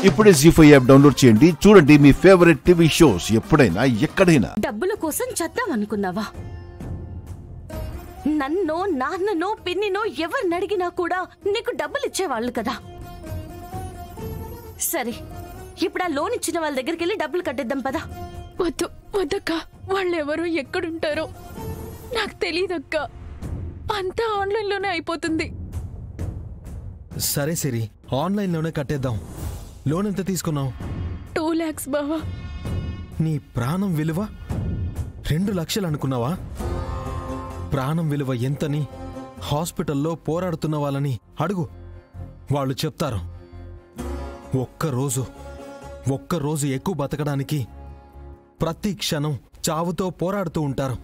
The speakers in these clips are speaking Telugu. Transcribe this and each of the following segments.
ఇప్పుడే జీ5 యాప్ డౌన్లోడ్ చేయండి. చూడండి మీ ఫేవరెట్ టీవీ షోస్ ఎప్పుడైనా ఎక్కడైనా. డబ్బుల కోసం చద్దాం అనుకున్నావా? నన్నో నాన్ననో పిన్నినో ఎవరిని అడిగినా కూడా నీకు డబ్బులు ఇచ్చేవాళ్ళు కదా. సరే, ఇప్పుడు ఆ లోన్ ఇచ్చిన వాళ్ళ దగ్గరికి వెళ్ళి డబ్బులు కట్టేద్దాం పదా. వద్దు వద్దక్క, వాళ్ళెవరో ఎక్కడుంటారో నాకు తెలియదక్క. అంతా ఆన్లైన్లోనే అయిపోతుంది. సరే సిరి, ఆన్లైన్లోనే కట్టేద్దాం. లోన్ ఎంత తీసుకున్నావు? 2 lakhs బావా. నీ ప్రాణం విలువ 2 లక్షలు అనుకున్నావా? ప్రాణం విలువ ఎంతని హాస్పిటల్లో పోరాడుతున్న వాళ్ళని అడుగు, వాళ్ళు చెప్తారు. ఒక్కరోజు ఎక్కువ బతకడానికి ప్రతి క్షణం చావుతో పోరాడుతూ ఉంటారు.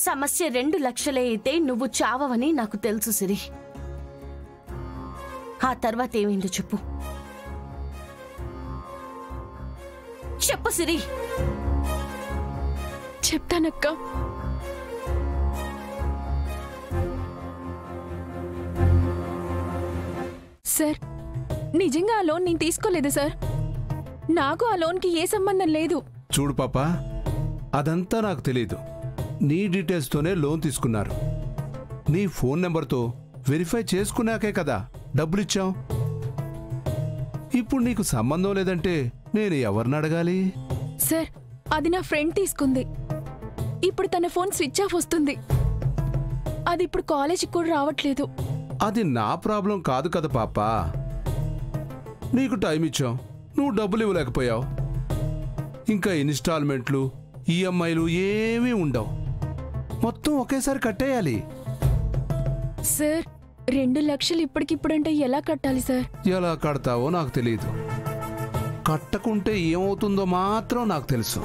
సమస్య 2 లక్షలే అయితే నువ్వు చావవని నాకు తెలుసు సిరి. ఆ తర్వాత ఏమైందో చెప్పు. చెప్పు సిరి. చెప్తానక్క. సార్, నిజంగా ఆ లోన్ నేను తీసుకోలేదు సార్. నాకు ఆ లోన్కి ఏ సంబంధం లేదు. చూడు పాపా, అదంతా నాకు తెలీదు. నీ డీటెయిల్స్తోనే లోన్ తీసుకున్నారు. నీ ఫోన్ నెంబర్తో వెరిఫై చేసుకున్నాకే కదా డబ్బులిచ్చాం. ఇప్పుడు నీకు సంబంధం లేదంటే నేను ఎవరిని అడగాలి? సార్, అది నా ఫ్రెండ్ తీసుకుంది. ఇప్పుడు తన ఫోన్ స్విచ్ ఆఫ్ వస్తుంది. అది ఇప్పుడు కాలేజీకి కూడా రావట్లేదు. అది నా ప్రాబ్లం కాదు కదా పాపా. నీకు టైం ఇచ్చాం, నువ్వు డబ్బులు ఇవ్వలేకపోయావు. ఇంకా ఇన్స్టాల్మెంట్లు, ఈఎంఐలు ఏమీ ఉండవు. మొత్తం ఒకేసారి కట్టేయాలి. సార్, 2 లక్షలు ఇప్పటికిప్పుడంటే ఎలా కట్టాలి సార్? ఎలా కడతావో నాకు తెలియదు. కట్టకుంటే ఏమవుతుందో మాత్రం నాకు తెలుసు.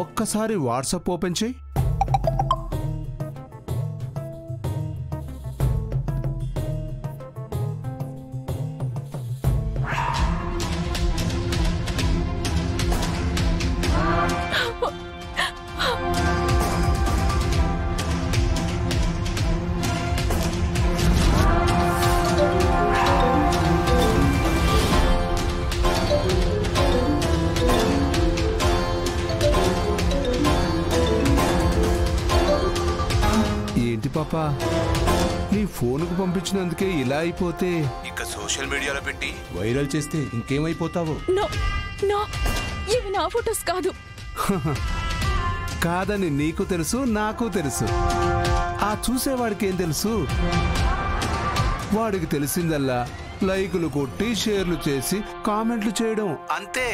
ఒక్కసారి వాట్సాప్ ఓపెన్ చేయి. ఏంటి పాపా, నీ ఫోన్కు పంపించినందుకే ఇలా అయిపోతే ఇక సోషల్ మీడియాలో పెట్టి వైరల్ చేస్తే ఇంకేమైపోతావు? నో నో, ఇవి నా ఫొటోస్ కాదు. కాదని నీకు తెలుసు, నాకు తెలుసు. ఆ చూసేవాడికి ఏం తెలుసు? వాడికి తెలిసిందల్లా లైకులు కొట్టి, షేర్లు చేసి, కామెంట్లు చేయడం అంతే.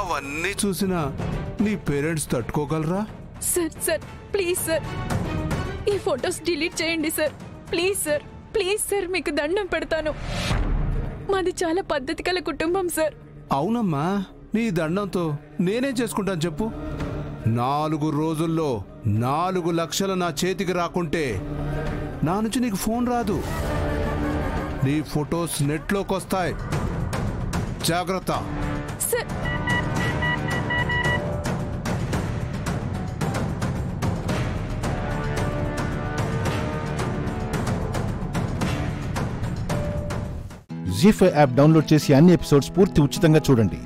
అవన్నీ చూసినా నీ పేరెంట్స్ తట్టుకోగలరా? సార్ సార్, ప్లీజ్ సార్, ఈ ఫొటోస్ డిలీట్ చేయండి sir. Please sir, please sir, మీకు దండం పెడతాను. మాది చాలా పద్ధతి గల కుటుంబం సార్. అవునమ్మా, నీ దండంతో నేనేం చేసుకుంటాను చెప్పు? 4 రోజుల్లో 4 లక్షలు నా చేతికి రాకుంటే నా నుంచి నీకు ఫోన్ రాదు. నీ ఫొటోస్ నెట్లోకి వస్తాయి. జాగ్రత్త. సార్, జీ5 యాప్ డౌన్లోడ్ చేసి అన్ని ఎపిసోడ్స్ పూర్తి ఉచితంగా చూడండి.